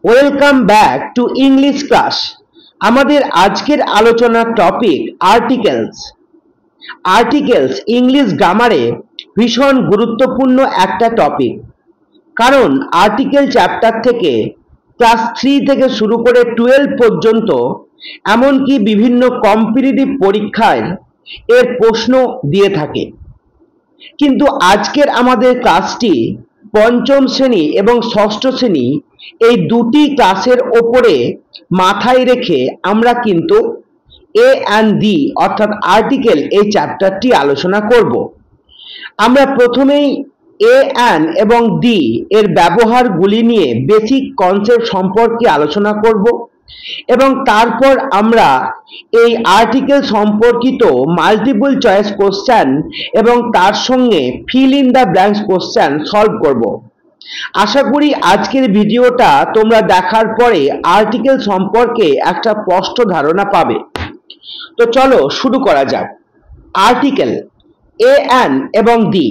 Welcome back to English class. আমাদের আজকের আলোচনার টপিক আর্টিকেলস। আর্টিকেলস ইংলিশ গ্রামারে ভীষণ গুরুত্বপূর্ণ একটা টপিক, কারণ আর্টিকেল চ্যাপ্টার থেকে ক্লাস 3 থেকে শুরু করে 12 পর্যন্ত, এমনকি বিভিন্ন কম্পিটিটিভ পরীক্ষায় এর প্রশ্ন দিয়ে থাকে। কিন্তু আজকের আমাদের ক্লাসটি পঞ্চম শ্রেণী এবং ষষ্ঠ শ্রেণী এই দুটি ক্লাসের ওপরে মাথায় রেখে আমরা কিন্তু এ অ্যান্ড ডি অর্থাৎ আর্টিকেল এই চ্যাপ্টারটি আলোচনা করব। আমরা প্রথমেই এ অ্যান্ড এবং ডি এর ব্যবহারগুলি নিয়ে বেসিক কনসেপ্ট সম্পর্কে আলোচনা করব এবং তারপর আমরা এই আর্টিকেল সম্পর্কিত মাল্টিপল চয়েস কোশ্চেন এবং তার সঙ্গে feel in the blanks question solve করব। আশা করি আজকের ভিডিওটা তোমরা দেখার পরে আর্টিকেল সম্পর্কে একটা স্পষ্ট ধারণা পাবে। তো চলো শুরু করা যাক। আর্টিকেল এ অ্যান্ড এবং ডি,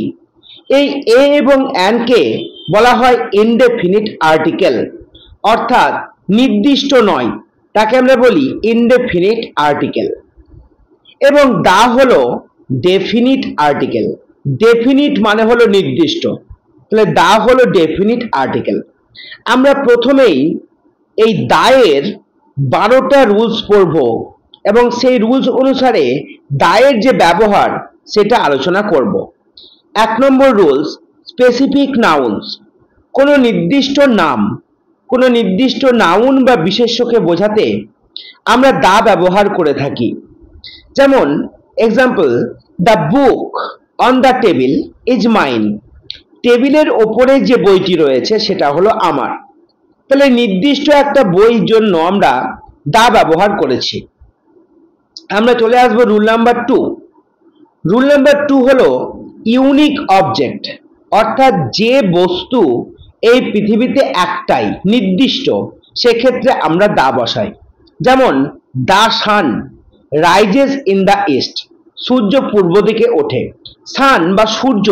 এই এ এবং অ্যান্ড কে বলা হয় ইনডেফিনিট আর্টিকেল, অর্থাৎ নির্দিষ্ট নয়, তাকে আমরা বলি ইনডেফিনিট আর্টিকেল। এবং দা হলো ডেফিনিট আর্টিকেল। ডেফিনিট মানে হলো নির্দিষ্ট, তাহলে দা হলো ডেফিনিট আর্টিকেল। আমরা প্রথমেই এই দায়ের 12টা রুলস পড়ব এবং সেই রুলস অনুসারে দায়ের যে ব্যবহার সেটা আলোচনা করব। 1 নম্বর রুলস, স্পেসিফিক নাউন্স। কোনো নির্দিষ্ট নাম, কোনো নির্দিষ্ট নাউন বা বিশেষ্যকে বোঝাতে আমরা দা ব্যবহার করে থাকি। যেমন example, the book on the table is mine. টেবিলের ওপরে যে বইটি রয়েছে সেটা হলো আমার। তাহলে নির্দিষ্ট একটা বইয়ের জন্য আমরা দা ব্যবহার করেছি। আমরা চলে আসবো রুল নাম্বার 2। রুল নাম্বার 2 হলো ইউনিক অবজেক্ট, অর্থাৎ যে বস্তু এই পৃথিবীতে একটাই, নির্দিষ্ট, সেক্ষেত্রে আমরা দা বসাই। যেমন the sun rises in the east. সূর্য পূর্ব দিকে ওঠে। সান বা সূর্য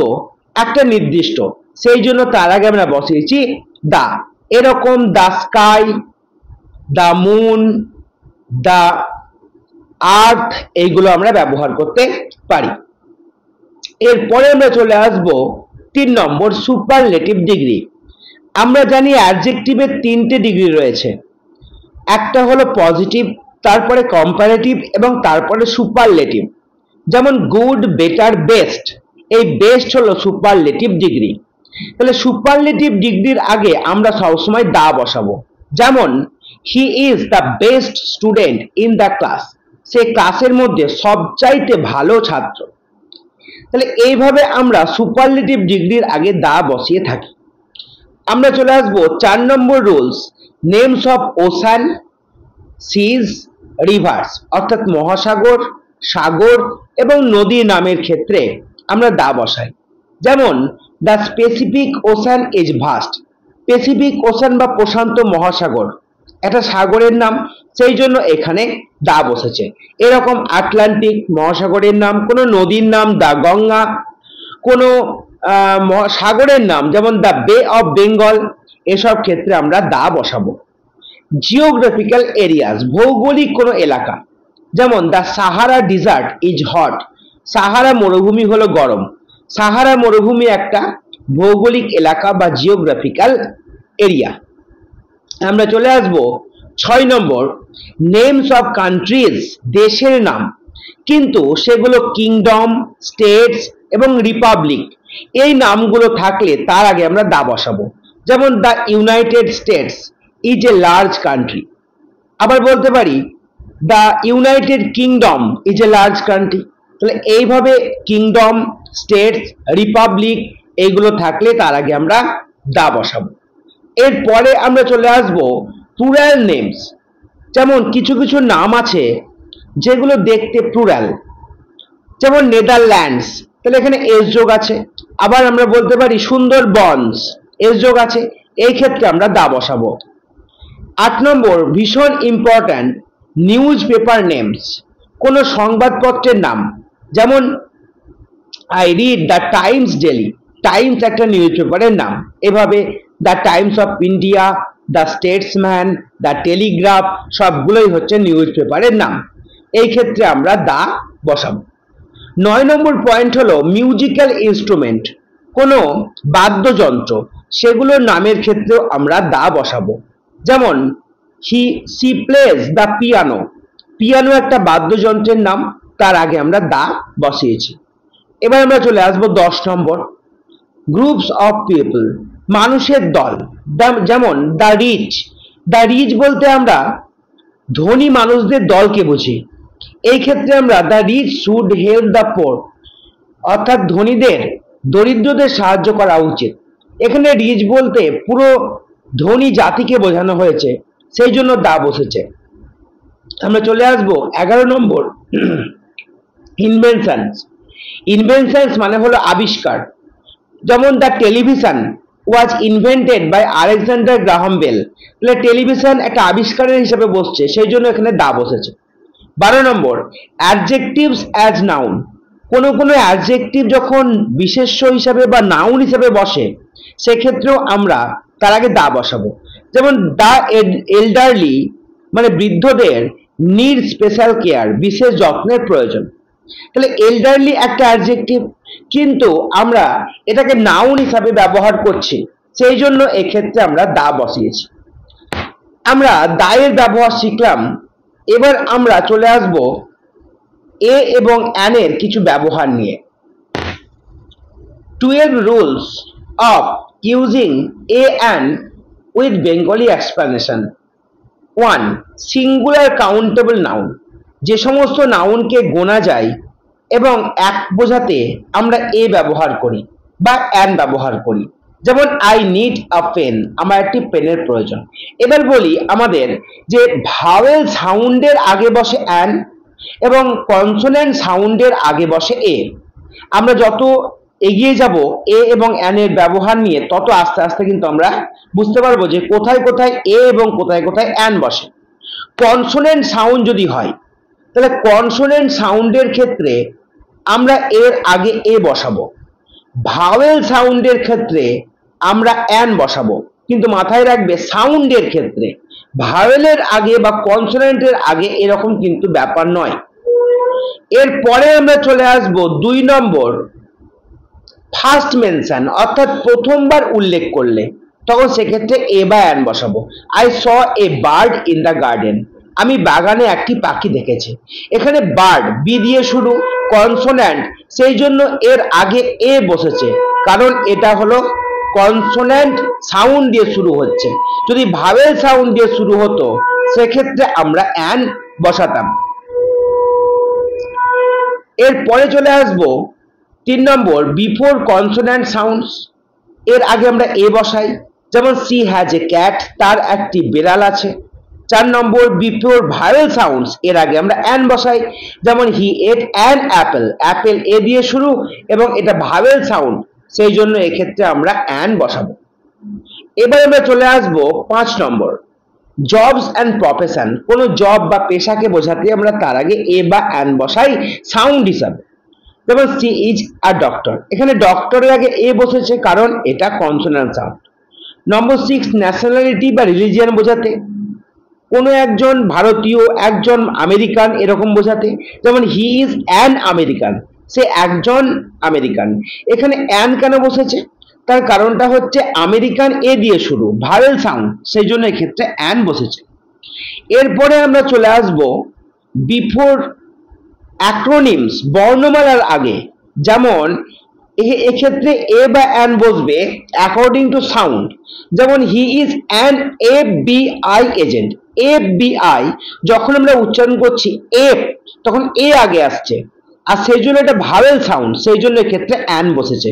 একটা নির্দিষ্ট, সেই জন্য তার আগে আমরা বসিয়েছি দা। এরকম the sky, the moon, the earth, এইগুলো আমরা ব্যবহার করতে পারি। এরপরে আমরা চলে আসব 3 নম্বর, সুপারলেটিভ ডিগ্রি। আমরা জানি অ্যাডজেক্টিভের 3টে ডিগ্রি রয়েছে, একটা হলো পজিটিভ, তারপরে কম্পারেটিভ এবং তারপরে সুপারলেটিভ। যেমন গুড, বেটার, বেস্ট, এই বেস্ট হলো সুপারলেটিভ ডিগ্রি। তাহলে সুপারলেটিভ ডিগ্রির আগে আমরা সবসময় দা বসাবো। যেমন he is the best student in the class. সে ক্লাসের মধ্যে সবচাইতে ভালো ছাত্র। তাহলে এইভাবে আমরা সুপারলেটিভ ডিগ্রির আগে দা বসিয়ে থাকি। আমরা চলে আসবো 4 number rules, names of ocean, seas, rivers, অর্থাৎ মহাসাগর, সাগর এবং নদীর নামের ক্ষেত্রে আমরা দা বসাই। যেমন the specific ocean is vast. Pacific ocean বা প্রশান্ত মহাসাগর একটা সাগরের নাম, সেই জন্য এখানে দা বসেছে। এরকম আটলান্টিক মহাসাগরের নাম, কোনো নদীর নাম দা গঙ্গা, কোনো সাগরের নাম যেমন দ্য বে অফ বেঙ্গল, এসব ক্ষেত্রে আমরা দা বসাবো। জিওগ্রাফিক্যাল এরিয়াস, ভৌগোলিক কোনো এলাকা, যেমন the Sahara desert is hot. Sahara মরুভূমি হলো গরম। সাহারা মরুভূমি একটা ভৌগোলিক এলাকা বা জিওগ্রাফিক্যাল এরিয়া। আমরা চলে আসব 6 নম্বর, নেমস অফ কান্ট্রিজ, দেশের নাম, কিন্তু সেগুলো কিংডম, স্টেটস এবং রিপাবলিক, এই নামগুলো থাকলে তার আগে আমরা দা বসাবো। যেমন the United states is a large country. আবার বলতে পারি the United kingdom is a large country. তাহলে এইভাবে কিংডম, স্টেটস, রিপাবলিক এইগুলো থাকলে তার আগে আমরা দা বসাবো। এরপরে আমরা চলে আসব প্লুরাল নেমস। যেমন কিছু কিছু নাম আছে যেগুলো দেখতে প্লুরাল, যেমন নেদারল্যান্ডস, তাহলে এখানে এস যোগ আছে। আবার আমরা বলতে পারি সুন্দরবনস, এস যোগ আছে, এই ক্ষেত্রে আমরা দা বসাবো। 8 নম্বর, ভীষণ ইম্পর্ট্যান্ট, নিউজ পেপার নেমস, কোনো সংবাদপত্রের নাম। যেমন I read the Times daily, Times একটা নিউজ পেপারের নাম। এভাবে the Times of India, the Statesman, the Telegraph সবগুলোই হচ্ছে নিউজ পেপারের নাম। এই ক্ষেত্রে আমরা দা বসাবো। 9 নম্বর পয়েন্ট হলো মিউজিক্যাল ইনস্ট্রুমেন্ট, কোনো বাদ্যযন্ত্র, সেগুলোর নামের ক্ষেত্রেও আমরা দা বসাবো। যেমন she plays the piano, piano একটা বাদ্যযন্ত্রের নাম, তার আগে আমরা দা বসিয়েছি। এবার আমরা চলে আসবো 10 নম্বর, গ্রুপস অফ পিপল, মানুষের দল। যেমন দ্য রিচ, দ্য রিচ বলতে আমরা ধনী মানুষদের দলকে বুঝি। এই ক্ষেত্রে আমরা the rich should help the poor, অর্থাৎ ধনীদের দরিদ্রদের সাহায্য করা উচিত। এখানে রিচ বলতে পুরো ধনী জাতিকে বোঝানো হয়েছে, সেই জন্য দা বসেছে। আমরা চলে আসবো 11 নম্বর, ইনভেনশনস। ইনভেনশনস মানে হলো আবিষ্কার। যেমন the television was invented by Alexander Graham Bell, তাহলে টেলিভিশন একটা আবিষ্কারের হিসেবে বসছে, সেই জন্য এখানে দা বসেছে। 12 নম্বর, অ্যাডজেক্টিভস অ্যাজ নাউন, কোনো কোনো অ্যাডজেক্টিভ যখন বিশেষ্য হিসাবে বা নাউন হিসাবে বসে, সেক্ষেত্রেও আমরা তার আগে দা বসাবো। যেমন দ্য এল্ডারলি মানে বৃদ্ধদের নিড স্পেশাল কেয়ার, বিশেষ যত্নের প্রয়োজন। তাহলে এল্ডারলি একটা অ্যাডজেক্টিভ, কিন্তু আমরা এটাকে নাউন হিসাবে ব্যবহার করছি, সেই জন্য এক্ষেত্রে আমরা দা বসিয়েছি। আমরা দায়ের ব্যবহার শিখলাম। এবার আমরা চলে আসব এ এবং অ্যান এর কিছু ব্যবহার নিয়ে। 12 rules of using a an with Bengali explanation. 1. Singular countable noun, যে সমস্ত নাউনকে গোনা যায় এবং এক বোঝাতে আমরা এ ব্যবহার করি বা অ্যান ব্যবহার করি। যেমন আই নিড আ পেন, আমার একটি পেনের প্রয়োজন। এবার বলি আমাদের যে ভাওয়েল সাউন্ডের আগে বসে অ্যান এবং কনসোনেন্ট সাউন্ডের আগে বসে এ। আমরা যত এগিয়ে যাব এ এবং অ্যান এর ব্যবহার নিয়ে, তত আস্তে আস্তে কিন্তু আমরা বুঝতে পারবো যে কোথায় কোথায় এ এবং কোথায় কোথায় অ্যান বসে। কনসোনেন্ট সাউন্ড যদি হয়, তাহলে কনসোনেন্ট সাউন্ডের ক্ষেত্রে আমরা এর আগে এ বসাবো। ভাওয়েল সাউন্ডের ক্ষেত্রে আমরা অ্যান বসাবো। কিন্তু মাথায় রাখবে সাউন্ডের ক্ষেত্রে ভাওয়েলের আগে বা কনসোনেন্টের আগে এরকম কিন্তু ব্যাপার নয়। এরপরে আমরা চলে আসব 2 নম্বর, ফার্স্ট মেনশন, অর্থাৎ প্রথমবার উল্লেখ করলে তখন সেক্ষেত্রে এ বা অ্যান বসাবো। I saw a bird in the garden, আমি বাগানে একটি পাখি দেখেছি। এখানে বার্ড বি দিয়ে শুরু, কনসোন্যান্ট, সেই জন্য এর আগে এ বসেছে, কারণ এটা হলো কনসোন্যান্ট সাউন্ড দিয়ে শুরু হচ্ছে। যদি ভাওয়েল সাউন্ড দিয়ে শুরু হতো সেক্ষেত্রে আমরা অ্যান বসাতাম। এরপরে চলে আসবো 3 নম্বর, বিফোর কনসোন্যান্ট সাউন্ডস, এর আগে আমরা এ বসাই। যেমন সি হ্যাজ এ ক্যাট, তার একটি বিড়াল আছে। 4 নম্বর, বিফোর ভাওয়েল সাউন্ডস, এর আগে আমরা অ্যান বসাই। যেমন হি এট অ্যান অ্যাপেল, অ্যাপেল এ দিয়ে শুরু এবং এটা ভাওয়েল সাউন্ড, সেই জন্য এক্ষেত্রে আমরা অ্যান বসাবো। এবার আমরা চলে আসব 5 নম্বর, জবস অ্যান্ড প্রফেশন, কোনো জব বা পেশাকে বোঝাতে আমরা তার আগে এ বা অ্যান বসাই সাউন্ড হিসাবে। যেমন সি ইজ আ ডক্টর, এখানে ডক্টরের আগে এ বসেছে কারণ এটা কনসোন্যান্ট সাউন্ড। নম্বর 6, ন্যাশনালিটি বা রিলিজিয়ন বোঝাতে, কোনো একজন ভারতীয়, একজন আমেরিকান এরকম বোঝাতে। যেমন হি ইজ অ্যান আমেরিকান, সে একজন আমেরিকান। এখানে অ্যান কেন বসেছে? তার কারণটা হচ্ছে আমেরিকান এ দিয়ে শুরু, ভাওয়েল সাউন্ড, সেই জন্য এক্ষেত্রে অ্যান বসেছে। এরপরে আমরা চলে আসব বিফোর অ্যাক্রোনিমস, বর্ণমালার আগে। যেমন এক্ষেত্রে এ বা অ্যান বসবে অ্যাকর্ডিং টু সাউন্ড। যেমন he is an FBI agent, FBI যখন আমরা উচ্চারণ করছি এফ, তখন এ আগে আসছে, আর সেই জন্য এটা ভাওয়েল সাউন্ড, সেই জন্য এক্ষেত্রে অ্যান বসেছে।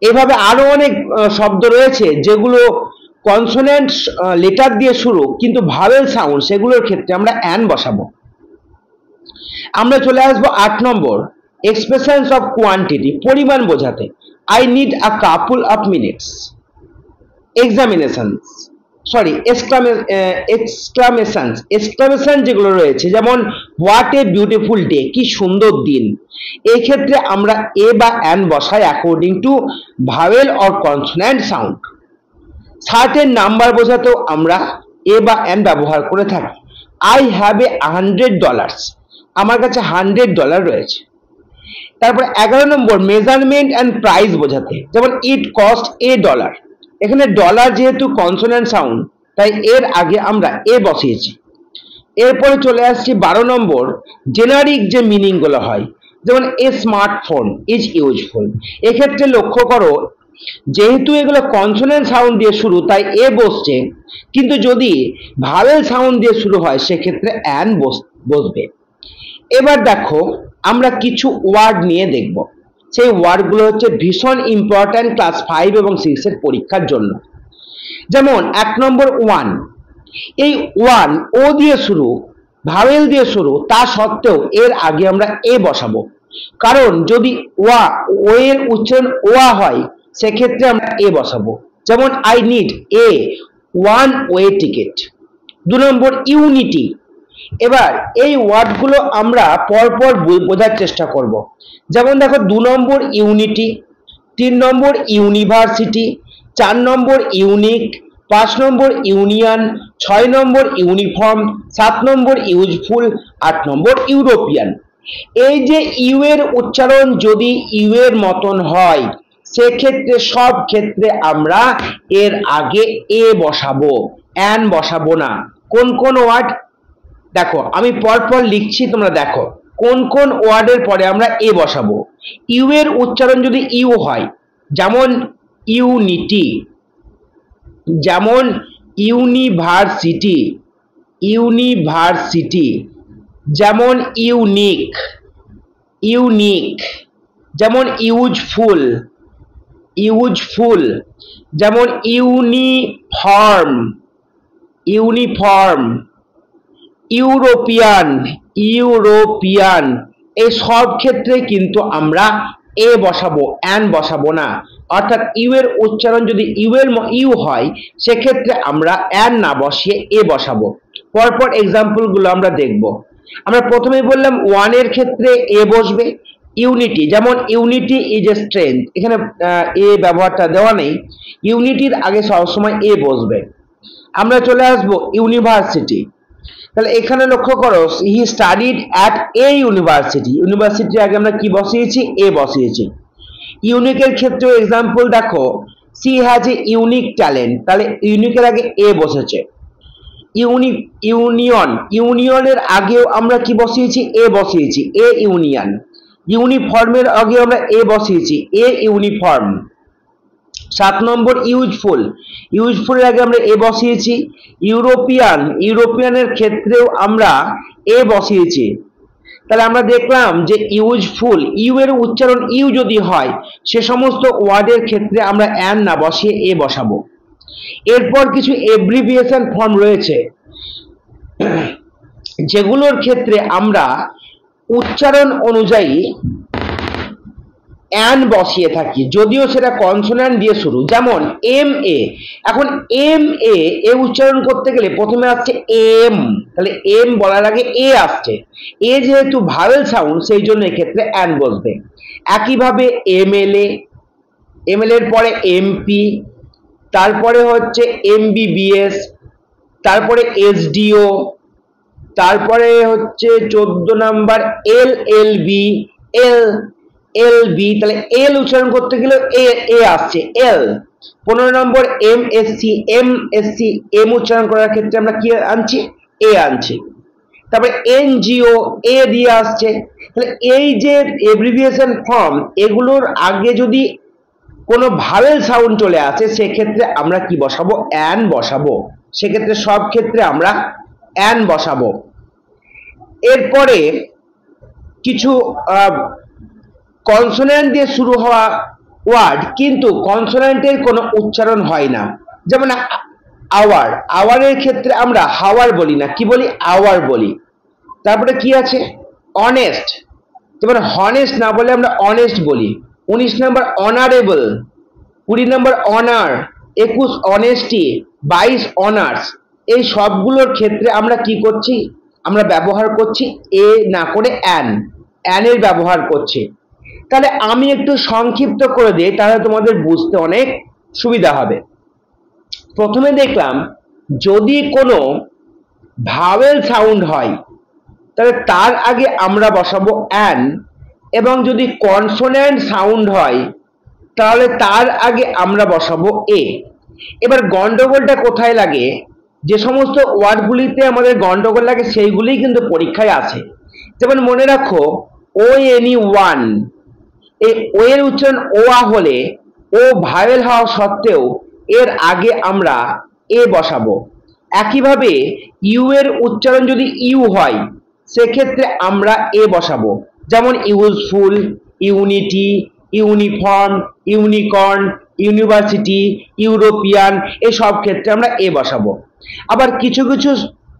এভাবে আরো অনেক শব্দ রয়েছে যেগুলো কনসোনেন্ট লেটার দিয়ে শুরু কিন্তু ভাওয়েল সাউন্ড, সেগুলোর ক্ষেত্রে আমরা অ্যান বসাবো। আমরা চলে আসবো 8 নম্বর, এক্সপ্রেশনস অফ কোয়ান্টিটি, পরিমাণ বোঝাতে। I need a couple of minutes. Exclamation যেগুলো রয়েছে, যেমন হোয়াট এ বিউটিফুল ডে, কি সুন্দর দিন। এই ক্ষেত্রে আমরা এ বা অ্যান বসাই according to vowel or consonant sound. Certain number বোঝাতেও আমরা এ বা অ্যান ব্যবহার করে থাকি। আই হ্যাভ $100, আমার কাছে $100 রয়েছে। তারপর 11 নম্বর মেজারমেন্ট অ্যান্ড প্রাইস বোঝাতে, যেমন ইট কস্ট $1, এখানে ডলার যেহেতু কনসোনেন্ট সাউন্ড তাই এর আগে আমরা এ বসিয়েছি। এরপরে চলে আসছি 12 নম্বর জেনারিক যে মিনিং গুলো হয়, যেমন এ স্মার্টফোন ইজ ইউজফুল। এক্ষেত্রে লক্ষ্য করো যেহেতু এগুলো কনসোনেন্ট সাউন্ড দিয়ে শুরু তাই এ বসছে, কিন্তু যদি ভাওয়েল সাউন্ড দিয়ে শুরু হয় সেক্ষেত্রে অ্যান বসবে। এবার দেখো আমরা কিছু ওয়ার্ড নিয়ে দেখব, সেই ওয়ার্ডগুলো হচ্ছে ভীষণ ইম্পর্ট্যান্ট ক্লাস 5 এবং 6 এর পরীক্ষার জন্য। যেমন 1 নম্বর ওয়ান, এই ওয়ান ও দিয়ে শুরু, ভাওয়েল দিয়ে শুরু, তা সত্ত্বেও এর আগে আমরা এ বসাবো, কারণ যদি ও এর উচ্চারণ ওয়া হয় সেক্ষেত্রে আমরা এ বসাবো। যেমন I need a one way ticket. 2 number unity. এবার এই ওয়ার্ডগুলো আমরা পরপর বোঝার চেষ্টা করব। যেমন দেখো 2 নম্বর ইউনিটি, 3 নম্বর ইউনিভার্সিটি, 4 নম্বর ইউনিক, 5 নম্বর ইউনিয়ন, 6 নম্বর ইউনিফর্ম, 7 নম্বর ইউজফুল, 8 নম্বর ইউরোপিয়ান। এই যে ইউ এর উচ্চারণ যদি ইউ এর মতন হয় সেক্ষেত্রে সব ক্ষেত্রে আমরা এর আগে এ বসাবো, অ্যান বসাবো না। কোন কোন ওয়ার্ড দেখো আমি পরপর লিখছি, তোমরা দেখো কোন কোন ওয়ার্ডের পরে আমরা এ বসাবো। ইউ এর উচ্চারণ যদি ইউ হয়, যেমন ইউনিটি, যেমন ইউনিভার্সিটি, ইউনিভার্সিটি, যেমন ইউনিক, ইউনিক, যেমন ইউজফুল, ইউজফুল, যেমন ইউনিফর্ম, ইউনিফর্ম, ইউরোপিয়ান, ইউরোপিয়ান। এই সব ক্ষেত্রে কিন্তু আমরা এ বসাবো, অ্যান বসাবো না। অর্থাৎ ইউ এর উচ্চারণ যদি ইউ হয় সেক্ষেত্রে আমরা অ্যান না বসিয়ে এ বসাবো। পরপর এক্সাম্পল গুলো আমরা দেখব। আমরা প্রথমেই বললাম ওয়ান এর ক্ষেত্রে এ বসবে। ইউনিটি, যেমন ইউনিটি ইজ এ স্ট্রেংথ, এখানে এ ব্যবহারটা দেওয়া নেই, ইউনিটির আগে সবসময় এ বসবে। আমরা চলে আসবো ইউনিভার্সিটি, তাহলে এখানে লক্ষ্য করো হি স্টাডিড অ্যাট এ ইউনিভার্সিটি, ইউনিভার্সিটির আগে আমরা কি বসিয়েছি, এ বসিয়েছি। ইউনিকের ক্ষেত্রে এক্সাম্পল দেখো she has a unique talent, তাহলে ইউনিকের আগে এ বসেছে। ইউনিয়ন, ইউনিয়নের আগেও আমরা কি বসিয়েছি, এ বসিয়েছি, এ ইউনিয়ন। ইউনিফর্মের আগে আমরা এ বসিয়েছি, এ ইউনিফর্ম। 7 নম্বর ইউজফুল, ইউজফুলের আগে আমরা এ বসিয়েছি। ইউরোপিয়ান, ইউরোপিয়ানের ক্ষেত্রেও আমরা এ বসিয়েছি। তাহলে আমরা দেখলাম যে ইউজফুল, ইউ এর উচ্চারণ ইউ যদি হয় সে সমস্ত ওয়ার্ডের ক্ষেত্রে আমরা অ্যান না বসিয়ে এ বসাবো। এরপর কিছু এব্রিভিয়েশন ফর্ম রয়েছে যেগুলোর ক্ষেত্রে আমরা উচ্চারণ অনুযায়ী অ্যান বসিয়ে থাকি, যদিও সেটা কনসোন্যান্ট দিয়ে শুরু। যেমন এম এ, এখন এম এ উচ্চারণ করতে গেলে প্রথমে আসছে এম, তাহলে এম বলার আগে এ আসছে, এ যেহেতু ভাওয়েল সাউন্ড সেই জন্য এক্ষেত্রে অ্যান বসবে। একইভাবে এমএলএ, এমএলএ এর পরে এমপি, তারপরে হচ্ছে এমবিবিএস, তারপরে এসডিও, তারপরে হচ্ছে 14 নাম্বার এলএলবি, এলবি, তাহলে এল উচ্চারণ করতে গেলে এ আসছে এল। 15 নম্বর এমএসসি, এমএসসি, এম উচ্চারণ করার ক্ষেত্রে আমরা কি আনছি, এ আনছি। তারপরে এনজিও, এ দিয়ে আসছে। তাহলে এই যে এব্রিভিয়েশন ফর্ম, এগুলোর আগে যদি কোনো ভাওয়েল সাউন্ড চলে আসে সেক্ষেত্রে আমরা কি বসাবো, অ্যান বসাবো। সেক্ষেত্রে সব ক্ষেত্রে আমরা অ্যান বসাবো। এরপরে কিছু কনসোন্যান্ট দিয়ে শুরু হওয়া ওয়ার্ড কিন্তু কনসোন্যান্টের কোনো উচ্চারণ হয় না, যেমন আওয়ার, আওয়ারের ক্ষেত্রে আমরা হাওয়ার বলি না, কি বলি, আওয়ার বলি। তারপরে কি আছে অনেস্ট, যেমন হনেস্ট না বলে আমরা অনেস্ট বলি। 19 নম্বর অনারেবল, 20 নম্বর অনার, 21 অনেস্টি, 22 অনার্স। এই সবগুলোর ক্ষেত্রে আমরা কি করছি, আমরা ব্যবহার করছি এ না করে অ্যান এর ব্যবহার করছি। তাহলে আমি একটু সংক্ষিপ্ত করে দিই, তাহলে তোমাদের বুঝতে অনেক সুবিধা হবে। প্রথমে দেখলাম যদি কোনো ভাওয়েল সাউন্ড হয় তাহলে তার আগে আমরা বসাবো অ্যান, এবং যদি কনসোন্যান্ট সাউন্ড হয় তাহলে তার আগে আমরা বসাবো এ। এবার গন্ডগোলটা কোথায় লাগে? যে সমস্ত ওয়ার্ডগুলিতে আমাদের গন্ডগোল লাগে সেইগুলিই কিন্তু পরীক্ষায় আসে। যেমন মনে রাখো ONE, এই ও এর উচ্চারণ ওয়া হলে ও ভাওয়েল হওয়া সত্ত্বেও এর আগে আমরা এ বসাবো। একইভাবে ইউ এর উচ্চারণ যদি ইউ হয় সেক্ষেত্রে আমরা এ বসাবো। যেমন useful, unity, uniform, unicorn, university, European, এই সব ক্ষেত্রে আমরা এ বসাবো। আবার কিছু কিছু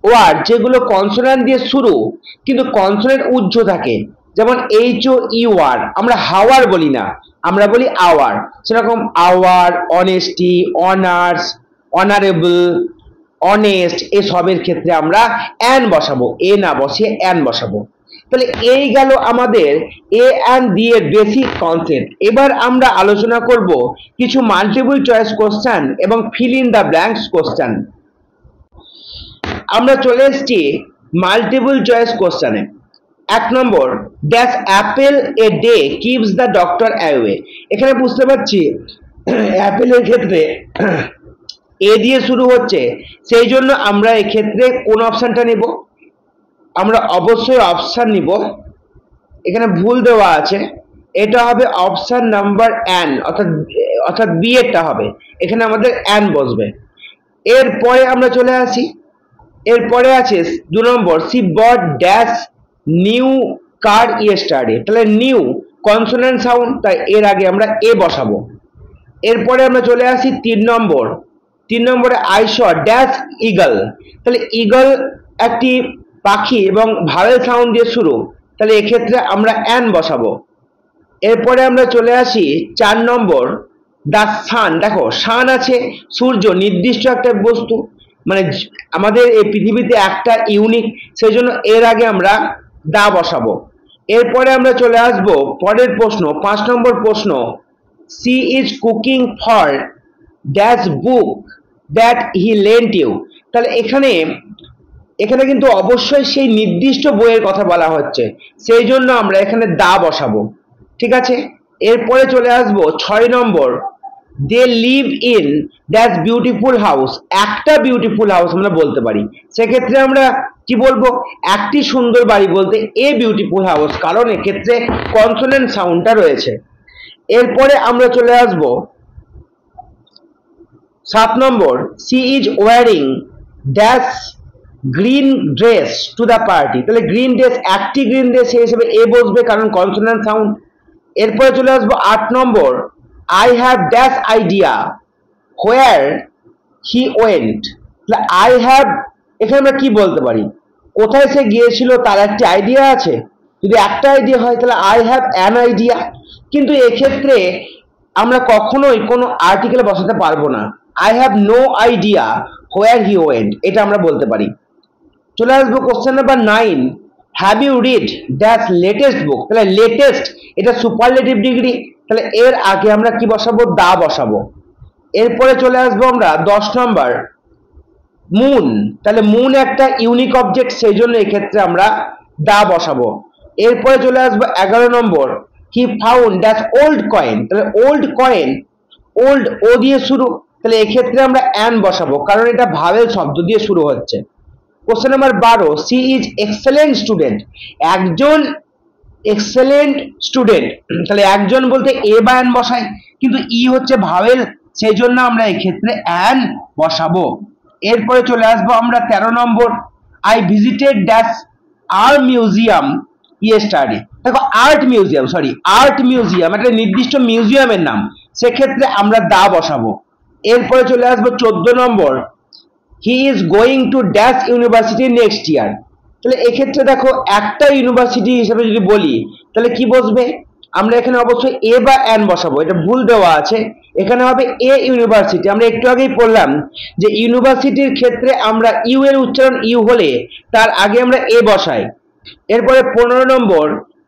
ওয়ার্ড যেগুলো কনসোন্যান্ট দিয়ে শুরু কিন্তু কনসোন্যান্ট উজ্জ থাকে, যেমন HOUR আমরা হাওয়ার বলি না, আমরা বলি আওয়ার। সেরকম hour, honesty, honours, honourable, honest, এসবের ক্ষেত্রে আমরা অ্যান বসাবো, এ না বসিয়ে অ্যান বসাবো। তাহলে এই গেল আমাদের এ অ্যান্ড বি এর বেসিক কনসেপ্ট। এবার আমরা আলোচনা করব কিছু মাল্টিপল চয়েস কোশ্চেন এবং fill in the blanks question. আমরা চলে এসেছি মাল্টিপল চয়েস কোশ্চেনে। 1 number, dash apple a day keeps the doctor away. এখানে বুঝতে পারছি অ্যাপেলের ক্ষেত্রে এ দিয়ে শুরু হচ্ছে, সেই জন্য আমরা এক্ষেত্রে কোন অপশনটা নিব? আমরা অবশ্যই অপশন নিব, এখানে ভুল দেওয়া আছে, এটা হবে অপশন নাম্বার অ্যান, অর্থাৎ বি এরটা হবে, এখানে আমাদের অ্যান বসবে। এরপরে আমরা চলে আসি, এরপরে আছে 2 নম্বর, সি বট ড্যাশ নিউ কার ইয়েস্টারডে। তাহলে নিউ কনসোন্যান্ট সাউন্ড, তাই এর আগে আমরা এ বসাবো। এরপরে আমরা চলে আসি 3 নম্বরে, আই শ ড্যাশ ইগল। তাহলে ইগল একটি পাখি এবং ভাওয়েল সাউন্ড দিয়ে শুরু, তাহলে এক্ষেত্রে আমরা অ্যান বসাবো। এরপরে আমরা চলে আসি 4 নম্বর, দ্য সান। দেখো সান আছে, সূর্য নির্দিষ্ট একটা বস্তু, মানে আমাদের এই পৃথিবীতে একটা ইউনিক, সেই জন্য এর আগে আমরা দা বসাবো। এরপরে আমরা চলে আসবো পরের প্রশ্ন, 5 নম্বর প্রশ্ন, she is cooking for dash book that he lent you. তাহলে এখানে কিন্তু অবশ্যই সেই নির্দিষ্ট বইয়ের কথা বলা হচ্ছে, সেই জন্য আমরা এখানে দা বসাবো। ঠিক আছে, এরপরে চলে আসবো 6 number, they live in that beautiful house. একটা বিউটিফুল হাউস আমরা বলতে পারি, সেক্ষেত্রে আমরা কি বলবো? একটি সুন্দর বাড়ি বলতে এ বিউটিফুল হাউস, কারণ এক্ষেত্রে কনসোনেন্ট সাউন্ডটা রয়েছে। এরপরে আমরা চলে আসব 7 number, she is wearing dash green dress to the party. তাহলে গ্রিন ড্রেস, একটি গ্রিন ড্রেস হিসেবে এ বসবে, কারণ কনসোনেন্ট সাউন্ড। এরপরে চলে আসবো 8 number, I have dash idea where he went. তাহলে আই হ্যাভ, এখানে আমরা কি বলতে পারি? কোথায় সে গিয়েছিল তার একটি আইডিয়া আছে। যদি একটা আইডিয়া হয় তাহলে আই হ্যাভ অ্যান আইডিয়া, কিন্তু এক্ষেত্রে আমরা কখনোই কোনো আর্টিকেল বসাতে পারবো না। I have no idea where he went, এটা আমরা বলতে পারি। চলে আসবো question number 9, have you read that latest book. তাহলে লেটেস্ট এটা সুপারলেটিভ ডিগ্রি, তাহলে এর আগে আমরা কি বসাবো? দা বসাবো। এরপরে চলে আসবো আমরা 10 নম্বর, মুন। তাহলে মুন একটা ইউনিক অবজেক্ট, সেই জন্য এক্ষেত্রে আমরা দা বসাবো। এরপরে চলে আসবো 11 number, he found that old coin. তাহলে ওল্ড কয়েন, ওল্ড ও দিয়ে শুরু, তাহলে এক্ষেত্রে আমরা অ্যান বসাবো, কারণ এটা ভাওয়েল শব্দ দিয়ে শুরু হচ্ছে। Question number 12, she is excellent student. একজন এক্সেলেন্ট স্টুডেন্ট, তাহলে একজন বলতে এ বা অ্যান বসাই, কিন্তু ই হচ্ছে ভাওয়েল, সেই জন্য আমরা এক্ষেত্রে অ্যান বসাবো। এরপরে চলে আসবো আমরা 13 number, I visited dash art museum yesterday. দেখো আর্ট মিউজিয়াম একটা নির্দিষ্ট মিউজিয়ামের নাম, সেক্ষেত্রে আমরা দা বসাবো। এরপরে চলে আসবো 14 number, he is going to dash university next year. তাহলে এক্ষেত্রে দেখো একটা ইউনিভার্সিটি হিসেবে যদি বলি তাহলে কি বসবে? আমরা এখানে অবশ্যই এ বা অ্যান বসাবো, এটা ভুল দেওয়া আছে, এখানে হবে এ ইউনিভার্সিটি। আমরা একটু আগেই পড়লাম যে ইউনিভার্সিটির ক্ষেত্রে আমরা ইউ এর উচ্চারণ ইউ হলে তার আগে আমরা এ বসাই। এরপরে 15 নম্বর,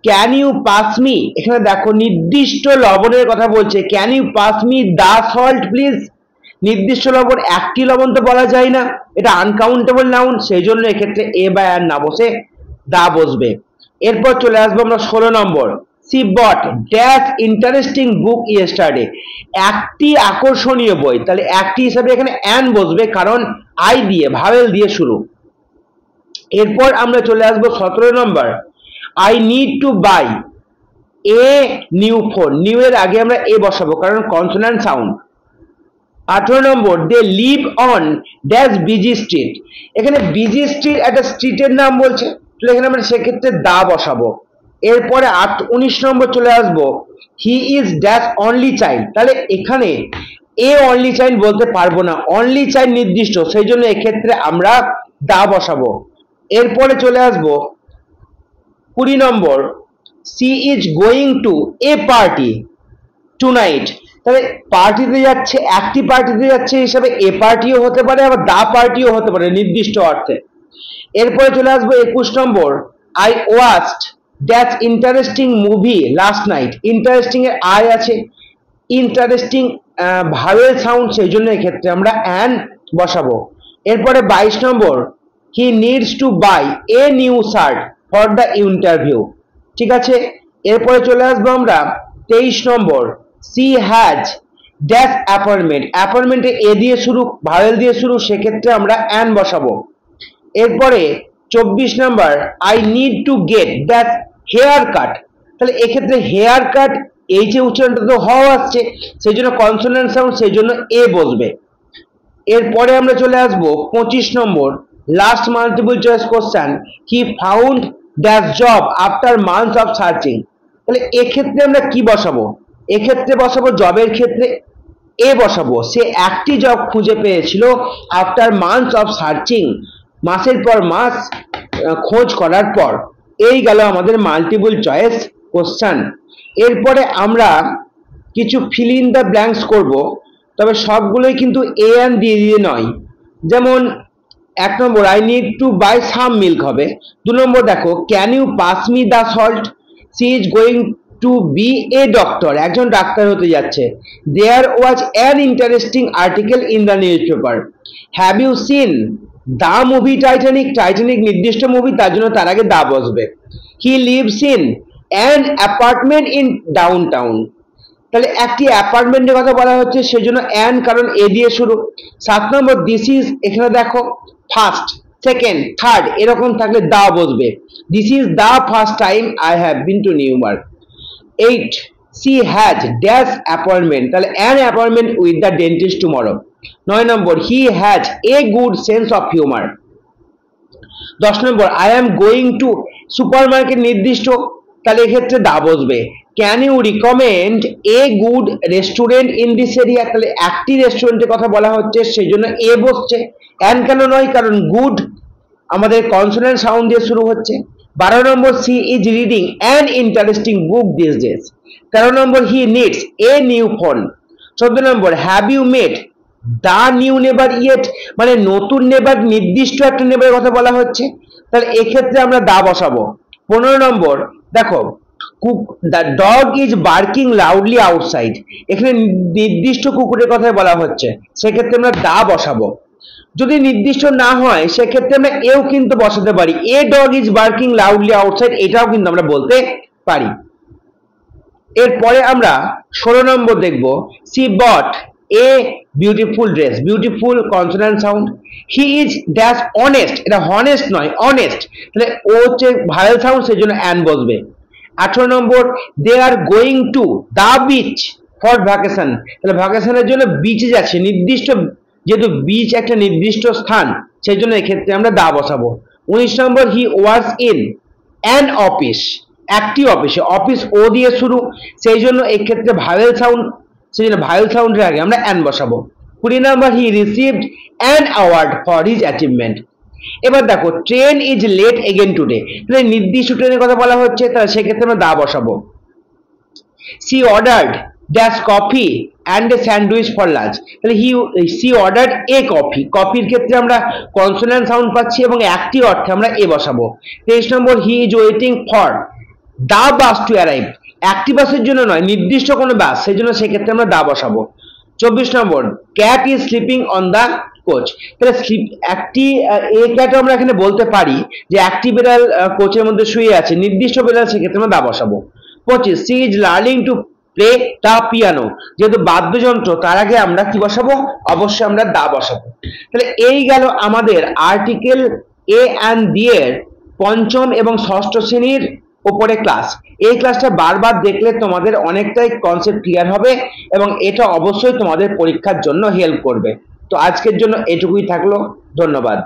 ক্যান ইউ পাস মি। এখানে দেখো নির্দিষ্ট লবণের কথা বলছে, can you pass me the salt please. নির্দিষ্ট লবণ, একটি লবণ তো বলা যায় না, এটা আনকাউন্টেবল নাউন, সেই জন্য এক্ষেত্রে এ বা আর না বসে দা বসবে। এরপর চলে আসবো আমরা 16 নম্বর, সি বট ড্যাশ ইন্টারেস্টিং বুক ইয়েস্টারডে, একটি আকর্ষণীয় বই, তাহলে একটি হিসাবে এখানে অ্যান বসবে, কারণ আই দিয়ে ভাওয়েল দিয়ে শুরু। এরপর আমরা চলে আসবো 17 number, I need to buy a new phone, new এর আগে আমরা এ বসাবো কারণ consonant sound. 18 number, they live on dash busy street, এখানে বিজি স্ট্রিট একটা স্ট্রিটের নাম বলছে, তাহলে এখানে আমরা সেক্ষেত্রে দা বসাবো। এরপরে 19 নম্বর চলে আসবো, হি ইজ ড্যাশ অনলি চাইল্ড, তাহলে এখানে এ অনলি চাইল্ড বলতে পারবো না, অনলি চাইল্ড নির্দিষ্ট, সেই জন্য এক্ষেত্রে আমরা দা বসাবো। এরপরে চলে আসবো 20 number, she is going to a party tonight, তাহলে পার্টিতে যাচ্ছে, একটি পার্টিতে যাচ্ছে হিসাবে এ পার্টিও হতে পারে, আবার দা পার্টিও হতে পারে নির্দিষ্ট অর্থে। এরপরে চলে আসবো 21 number, I watched that interesting movie last night, interesting এর আই আছে, ইন্টারেস্টিং ভাওয়েল সাউন্ড, সেই জন্য এক্ষেত্রে আমরা অ্যান বসাবো। এরপরে 22 number, he needs to buy a new shirt for the interview, ঠিক আছে। এরপরে চলে আসবো আমরা 23 number, she has dash appointment, অ্যাপয়েন্টমেন্টে এ দিয়ে শুরু, ভাওয়েল দিয়ে শুরু, সেক্ষেত্রে আমরা অ্যান বসাবো। এরপরে 24 number, I need to get that haircut, তাহলে এক্ষেত্রে হেয়ার কাট এই যে উচ্চারণটা তো হ আসছে, সেই জন্য কনসোনেন্ট সাউন্ড, সেই জন্য এ বসবে। এরপরে আমরা চলে আসবো 25 number, last multiple choice question, he found that job after months of searching, তাহলে এক্ষেত্রে আমরা কি বসাবো, এক্ষেত্রে বসাবো জবের ক্ষেত্রে এ বসাবো, সে একটি জব খুঁজে পেয়েছিল আফটার মান্থস অফ সার্চিং, মাসের পর মাস খোঁজ করার পর। এই গেল আমাদের মাল্টিপল চয়েস কোশ্চেন। এরপরে আমরা কিছু ফিল ইন দ্য ব্ল্যাঙ্কস করব, তবে সবগুলোই কিন্তু এ অ্যান্ড দিয়ে দিয়ে নয়। যেমন 1 number, I need to buy some milk হবে। 2 নম্বর দেখো, can you pass me the salt, she is going to be a doctor, একজন ডাক্তার হতে যাচ্ছে। There was an interesting article in the newspaper. Have you seen the movie Titanic, Titanic নির্দিষ্ট movie, তার জন্য তার আগে দা বসবে। He lives in an apartment in downtown, তাহলে একটি অ্যাপার্টমেন্টের কথা বলা হচ্ছে, সেজন্য অ্যান, কারণ এ দিয়ে শুরু। 7 নম্বর, দিস ইজ, এখানে দেখো ফার্স্ট, সেকেন্ড, থার্ড এরকম থাকলে দা বসবে। This is the first time I have been to New York. 8, she has dash appointment, তাহলে an appointment with the dentist tomorrow. 9 নম্বর, he has a good sense of humor. 10 নম্বর, I am going to supermarket নির্দিষ্ট, তাহলে এক্ষেত্রে the বসবে। Can you recommend a good restaurant in this area, তাহলে একটি রেস্টুরেন্টের কথা বলা হচ্ছে, সেই জন্য এ বসছে। অ্যান কেন নয়, কারণ গুড আমাদের কনসোনেন্ট সাউন্ড দিয়ে শুরু হচ্ছে। 12 number, she is reading an interesting book these days. 13 number, he needs a new phone. 14 number, have you met the new neighbour yet, মানে নতুন নেবার, নির্দিষ্ট একটা নেবার কথা বলা হচ্ছে, তাহলে এক্ষেত্রে আমরা দা বসাবো। 15 নম্বর দেখো, the dog is barking loudly outside, এখানে নির্দিষ্ট কুকুরের কথা বলা হচ্ছে, সেক্ষেত্রে আমরা দা বসাবো। যদি নির্দিষ্ট না হয় সেক্ষেত্রে আমরা এও কিন্তু বসাতে পারি, a dog is barking loudly outside, এটাও কিন্তু আমরা বলতে পারি। এরপরে আমরা 16 নম্বর দেখব, she bought a beautiful dress, beautiful consonant sound. He is dash honest, এটা হনেস্ট নয় অনেস্ট, তাহলে ও হচ্ছে ভাওয়েল সাউন্ড, সেই জন্য অ্যান বসবে। 18 number, they are going to the beach for vacation, তাহলে ভ্যাকেশনের জন্য বিচে যাচ্ছে, নির্দিষ্ট, যেহেতু বিচ একটা নির্দিষ্ট স্থান, সেই জন্য এক্ষেত্রে আমরা দা বসাবো। 19 number, he works in an office, একটি অফিসে, অফিস ও দিয়ে শুরু, সেই জন্য এক্ষেত্রে ভাওয়েল সাউন্ড, সেই জন্য ভাওয়েল সাউন্ডের আগে আমরা অ্যান বসাবো। 20 number, he received an award for his achievement. এবার দেখো, train is late again today, তাহলে নির্দিষ্ট ট্রেনের কথা বলা হচ্ছে, তাহলে সেক্ষেত্রে আমরা দা বসাবো। She ordered dash coffee and a sandwich for lunch, তাহলে সি অর্ডার্ড এ কফি, কফির ক্ষেত্রে আমরা কনসোনেন্ট সাউন্ড পাচ্ছি এবং একটি অর্থে আমরা এ বসাবো। 23 number, he is waiting for the bus to arrive, একটি বাসের জন্য নয়, নির্দিষ্ট কোনো বাস, সেই জন্য সেক্ষেত্রে আমরা দা বসাবো। 24 number, cat is sleeping on the couch. তাহলে একটি এ ক্যাট আমরা এখানে বলতে পারি যে একটি বিড়াল কোচের মধ্যে শুয়ে আছে, নির্দিষ্ট বিড়াল সেক্ষেত্রে আমরা দা বসাবো। 25, she is learning to play the piano. যেহেতু বাদ্যযন্ত্র, তার আগে আমরা কি বসাবো? অবশ্যই আমরা দা বসাবো। তাহলে এই গেল আমাদের আর্টিকেল এ অ্যান্ড দি এর পঞ্চম এবং ষষ্ঠ শ্রেণীর উপরে ক্লাস। এই ক্লাসটা বারবার দেখলে তোমাদের অনেকটাই কনসেপ্ট ক্লিয়ার হবে এবং এটা অবশ্যই তোমাদের পরীক্ষার জন্য হেল্প করবে। তো আজকের জন্য এটুকুই থাকলো, ধন্যবাদ।